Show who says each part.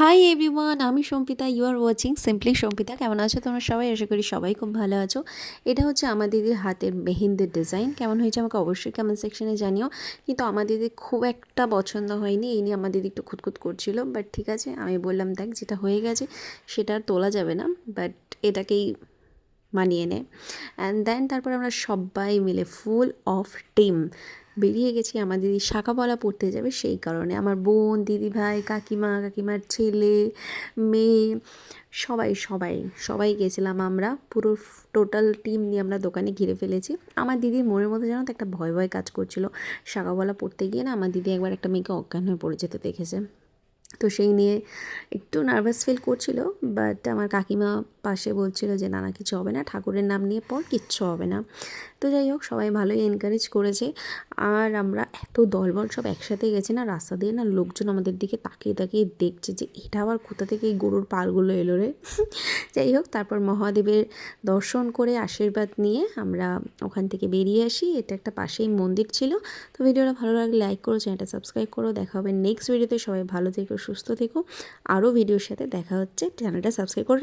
Speaker 1: High everyone, আমি Sampita. You are watching simply Sampita. কেমন আছো তোমরা সবাই? আশা করি সবাই খুব ভালো আছো। এটা হচ্ছে আমার দিদির হাতের মেহেন্দির ডিজাইন। কেমন হয়েছে আমাকে অবশ্যই কমেন্ট সেকশনে জানিও। কিন্তু আমার দিদির খুব একটা পছন্দ হয়নি, এই নিয়ে আমার দিদি একটু খুঁতখুত করছিল। বাট ঠিক আছে, আমি বললাম দেখ যেটা হয়ে গেছে সেটা আর তোলা যাবে না, বাট এটাকেই মানিয়ে নে। অ্যান্ড দেন তারপর আমরা সবাই মিলে ফুল অফ টিম বেরিয়ে গেছি আমার দিদি শাঁখাপলা পড়তে যাবে সেই কারণে। আমার বোন, দিদি ভাই, কাকিমা, কাকিমার ছেলে, মেয়ে, সবাই সবাই সবাই গেছিলাম আমরা। পুরো টোটাল টিম নিয়ে আমরা দোকানে ঘিরে ফেলেছি। আমার দিদির মনের মধ্যে জানো তো একটা ভয় ভয় কাজ করছিল। শাঁখাপলা পড়তে গিয়ে না আমার দিদি একবার একটা মেয়েকে অজ্ঞান হয়ে পড়ে যেতে দেখেছে। তো সেই নিয়ে একটু নার্ভাস ফিল করছিল। বাট আমার কাকিমা পাশে বলছিল যে না না, কিছু হবে না, ঠাকুরের নাম নিয়ে পর, কিচ্ছু হবে না। তো যাই হোক, সবাই ভালোই এনকারেজ করেছে। আর আমরা এত দলবল সব একসাথে গেছি না, রাস্তা দিয়ে না লোকজন আমাদের দিকে তাকিয়ে তাকিয়ে দেখছে যে এটা আবার কোথা থেকে এই গরুর পালগুলো এলো রে। যাই হোক, তারপর মহাদেবের দর্শন করে আশীর্বাদ নিয়ে আমরা ওখান থেকে বেরিয়ে আসি। এটা একটা পাশেই মন্দির ছিল। তো ভিডিওটা ভালো লাগলে লাইক করো, চ্যানেলটা সাবস্ক্রাইব করো। দেখা হবে নেক্সট ভিডিওতে। সবাই ভালো থেকো, সুস্থ থেকো। আরও ভিডিওর সাথে দেখা হচ্ছে। চ্যানেলটা সাবস্ক্রাইব করে